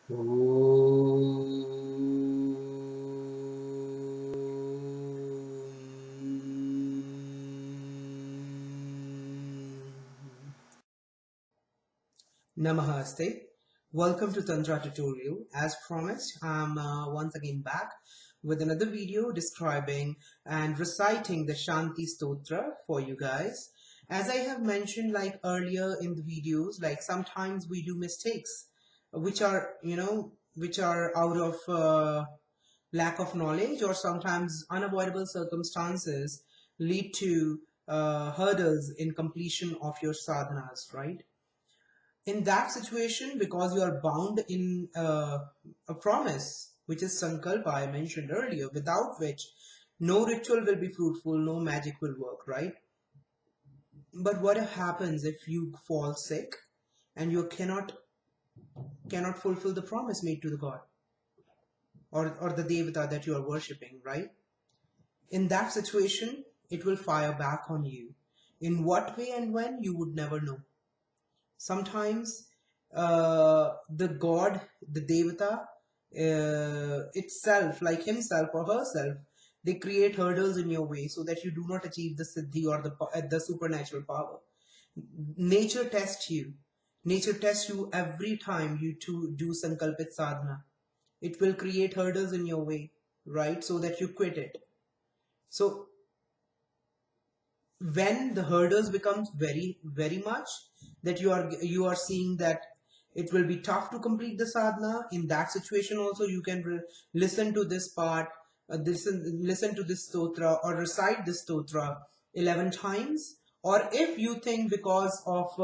Namaste. Welcome to Tantra tutorial. As promised, I'm once again back with another video describing and reciting the Shanti Stotra for you guys. As I have mentioned like earlier in the videos, like sometimes we do mistakes which are, which are out of lack of knowledge, or sometimes unavoidable circumstances lead to hurdles in completion of your sadhanas, right? In that situation, because you are bound in a promise, which is sankalpa I mentioned earlier, without which no ritual will be fruitful, no magic will work, right? But what happens if you fall sick and you cannot fulfill the promise made to the god, or the devata that you are worshipping, right? In that situation, it will fire back on you. In what way and when, you would never know. Sometimes the god, the devata itself, like himself or herself, they create hurdles in your way so that you do not achieve the siddhi or the supernatural power. Nature tests you. Nature tests you every time you to do sankalpit sadhana. It will create hurdles in your way, right? So that you quit it. So when the hurdles becomes very much, that you are seeing that it will be tough to complete the sadhana, in that situation also you can listen to this part, listen to this stotra or recite this stotra 11 times. Or if you think because of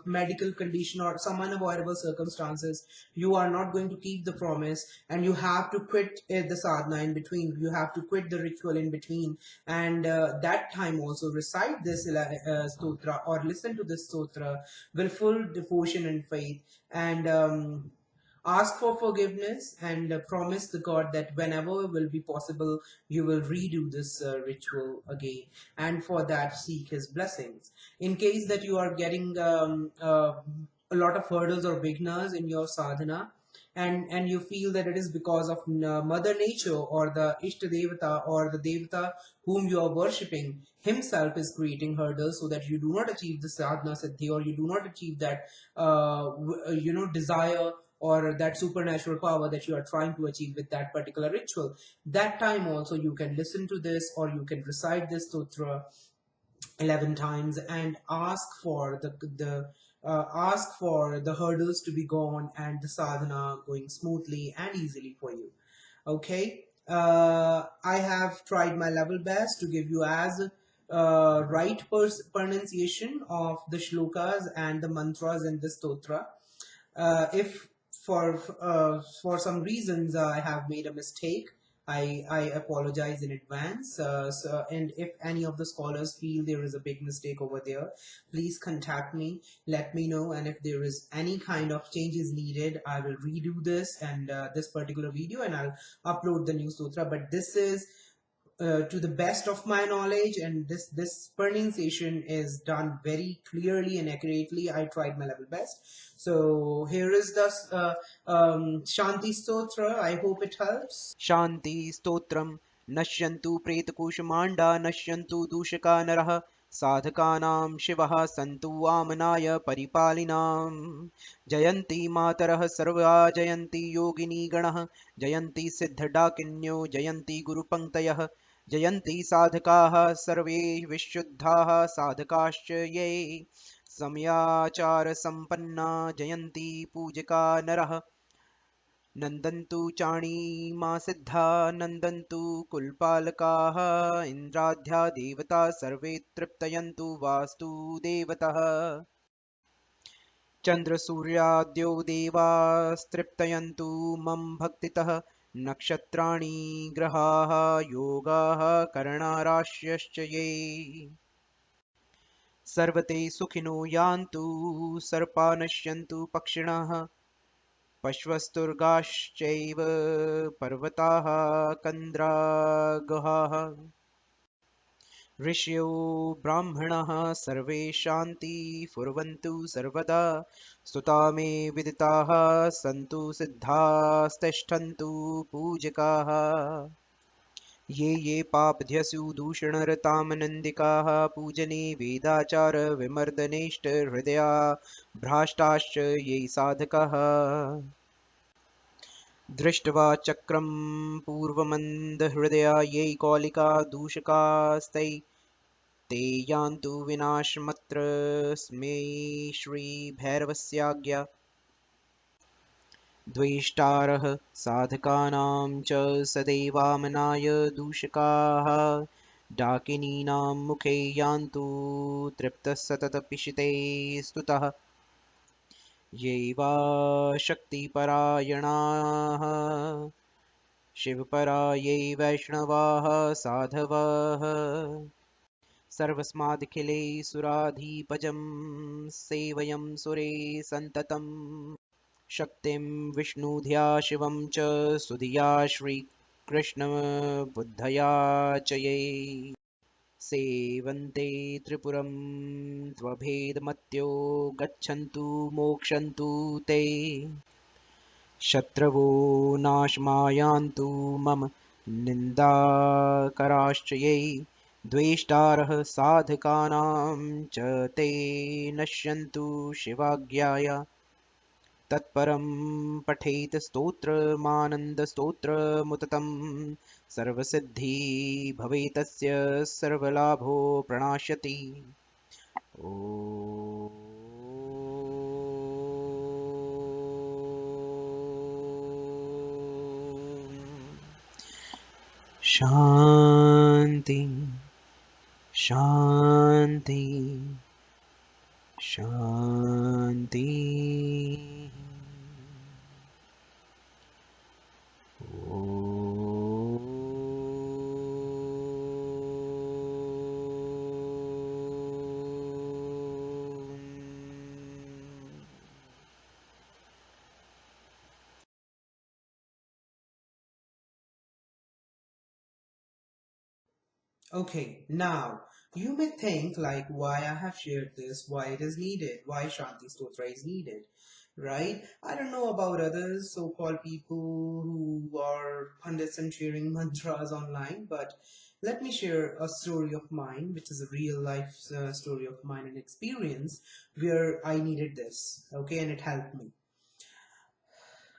medical condition or some unavoidable circumstances you are not going to keep the promise and you have to quit the sadhana in between, you have to quit the ritual in between, and that time also recite this stotra or listen to this stotra with full devotion and faith, and ask for forgiveness, and promise the god that whenever will be possible you will redo this ritual again, and for that seek his blessings. In case that you are getting a lot of hurdles or beginners in your sadhana, and you feel that it is because of mother nature or the ishta devata or the devata whom you are worshipping himself is creating hurdles so that you do not achieve the sadhana siddhi, or you do not achieve that desire or that supernatural power that you are trying to achieve with that particular ritual. That time also you can listen to this, or you can recite this stotra 11 times and ask for the hurdles to be gone and the sadhana going smoothly and easily for you. Okay, I have tried my level best to give you as right pronunciation of the shlokas and the mantras in the stotra. If for some reasons I have made a mistake, I apologize in advance. And if any of the scholars feel there is a big mistake over there, please contact me, let me know, and if there is any kind of changes needed, I will redo this and this particular video, and I'll upload the new sutra. But this is to the best of my knowledge, and this pronunciation is done very clearly and accurately. I tried my level best. So here is the Shanti Stotra. I hope it helps. Shanti Stotram. Nashyantu Pretakushmanda Nashyantu Dushaka Narah Sadhakanam Shivah Santu Amanaya Paripalinam Jayanti Matarah Sarva Jayanti Yogini Ganah Jayanti Siddhadakinnyo Jayanti Guru Panktayah जयन्ति साधकाः सर्वे विशुद्धाः साधकाश्च ये सम्याचारसम्पन्ना जयन्ति पूजका नरः नन्दन्तु चाणीमा सिद्धा नन्दन्तु कुलपालकाः इन्द्राद्या देवता सर्वे तृप्तयन्तु वास्तु देवतः चन्द्रसूर्याद्यो देवास्तृप्तयन्तु मम भक्तितः नक्षत्राणि ग्रहाः योगाः करणाराश्यश्च ये सर्वते सुखिनो यान्तु सर्पा नश्यन्तु पक्षिणः पश्वस्तुर्गाश्चैव पर्वताः कन्द्रागहाः ऋषयो ब्राह्मणाः सर्वे शान्ति कुर्वन्तु सर्वदा स्तुता मे विदिताः सन्तु सिद्धास्तिष्ठन्तु पूजकाः ये ये पापध्यसु दूषणरतामनन्दिकाः पूजने वेदाचार विमर्दनेष्टहृदया भ्राष्टाश्च ये साधकाः दृष्ट्वा चक्रं पूर्वमन्दहृदया ये कौलिका दूषकास्ते ते यान्तु विनाशमत्र स्मे श्रीभैरवस्याज्ञा द्वेष्टारः साधकानां च सदैवामनाय दूषकाः डाकिनीनां मुखे यान्तु तृप्तः सततपिशिते स्तुतः ये वा शक्तिपरायणाः शिवपरा ये वैष्णवाः साधवः सर्वस्मादखिले सुराधिपजं सेवयं सुरे सन्ततम् शक्तिं विष्णुधिया शिवं च सुधिया श्रीकृष्णबुद्धया च ये सेवन्ते त्रिपुरं त्वभेदमत्यो गच्छन्तु मोक्षन्तु ते शत्रवो नाशमायान्तु मम निन्दाकराश्च ये द्वेष्टारः साधकानां च ते नश्यन्तु शिवाज्ञया तत्परं पठेत स्तोत्रमानन्दस्तोत्रमुततं सर्वसिद्धि भवेतस्य सर्वलाभो प्रणाश्यति ॐ शान्ति शान्ति शान्ति Okay, now you may think like why I have shared this, why it is needed, why Shanti Stotra is needed, right? I don't know about others so-called people who are pundits and sharing mantras online, but let me share a story of mine, which is a real life story of mine and experience where I needed this, okay, and it helped me.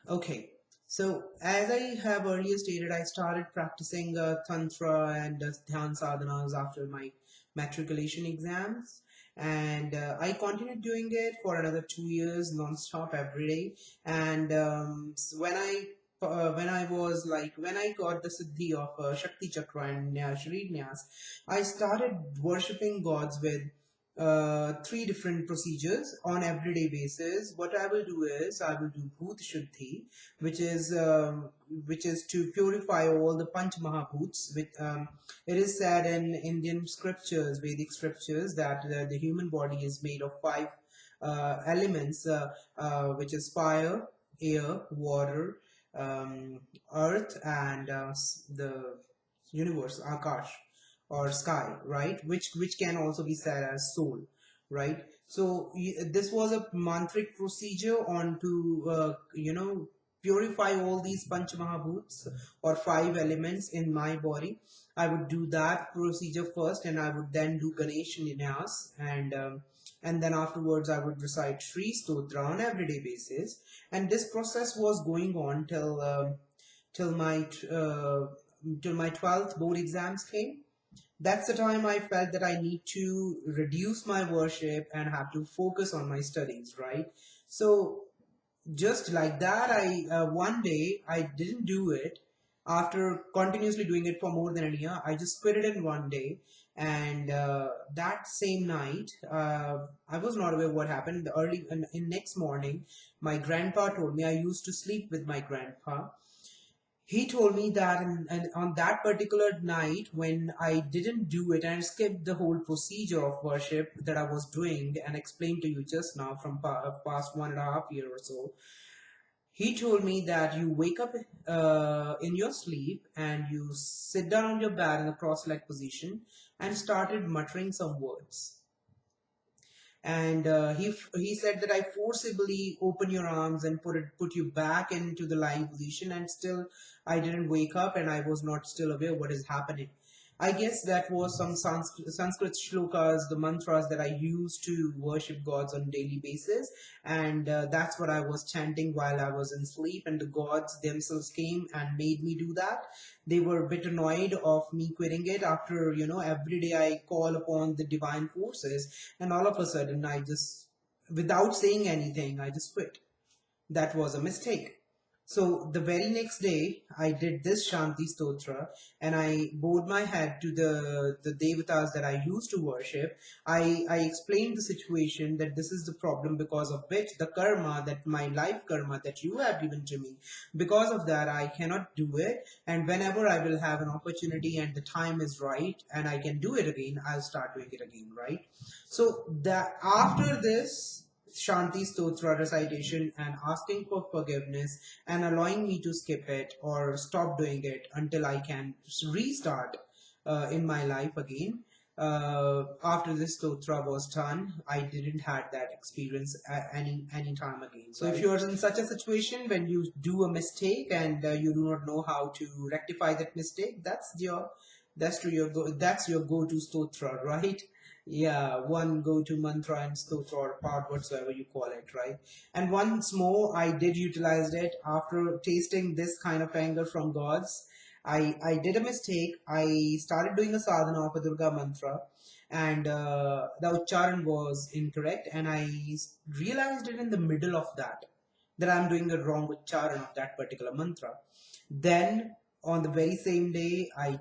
Okay, so as I have earlier stated, I started practicing Tantra and Dhyan sadhanas after my matriculation exams, and I continued doing it for another 2 years non-stop every day. And when I was like when I got the siddhi of Shakti Chakra and Sharir Nyas, I started worshipping gods with three different procedures on everyday basis. What I will do is I will do Bhut Shuddhi, which is to purify all the Panch Mahabhuts. It is said in Indian scriptures, Vedic scriptures, that the human body is made of five elements, which is fire, air, water, earth, and the universe, Akash or sky, right? Which can also be said as soul, right? So this was a mantric procedure on to purify all these panch mahabhuts or five elements in my body. I would do that procedure first, and I would then do Ganesh Ninyas, and then afterwards I would recite Shri Stotra on everyday basis. And this process was going on till my uh, till my 12th board exams came. That's the time I felt that I need to reduce my worship and have to focus on my studies, right? So just like that, I one day I didn't do it. After continuously doing it for more than a year, I just quit it in one day. And that same night, I was not aware what happened. Early in next morning, my grandpa told me. I used to sleep with my grandpa. He told me that on that particular night when I didn't do it and skipped the whole procedure of worship that I was doing and explained to you just now from past 1.5 years or so, he told me that you wake up in your sleep and you sit down on your bed in a cross-legged position. and started muttering some words. And he said that I forcibly open your arms and put you back into the lying position, and still I didn't wake up, and I was not still aware what is happening. I guess that was some Sanskrit shlokas, the mantras that I use to worship gods on a daily basis, and that's what I was chanting while I was in sleep. And the gods themselves came and made me do that. They were a bit annoyed of me quitting it after, every day I call upon the divine forces, and all of a sudden I just, without saying anything, I just quit. That was a mistake. So the very next day, I did this Shanti Stotra, and I bowed my head to the devatas that I used to worship. I explained the situation, that this is the problem because of which the karma, that my life karma that you have given to me, because of that I cannot do it. And whenever I will have an opportunity and the time is right and I can do it again, I'll start doing it again, right? So that after this Shanti Stotra recitation and asking for forgiveness and allowing me to skip it or stop doing it until I can restart in my life again. After this stotra was done, I didn't had that experience any time again. So if you're in such a situation when you do a mistake and you do not know how to rectify that mistake, that's your go-to stotra, right? Yeah, one go-to mantra and stotra or part whatsoever you call it, right? And once more, I did utilize it after tasting this kind of anger from gods. I did a mistake. I started doing a sadhana of a Durga mantra, and the ucharan was incorrect, and I realized it in the middle of that I'm doing the wrong ucharan of that particular mantra. Then on the very same day, I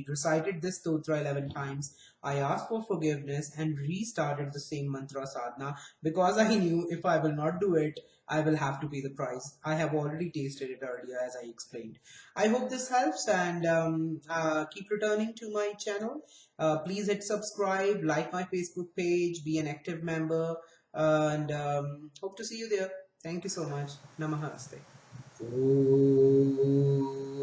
recited this stotra 11 times. I asked for forgiveness and restarted the same mantra sadhana, because I knew if I will not do it, I will have to pay the price. I have already tasted it earlier, as I explained. I hope this helps, and keep returning to my channel. Please hit subscribe, like my Facebook page, be an active member, and hope to see you there. Thank you so much. Namaste. Om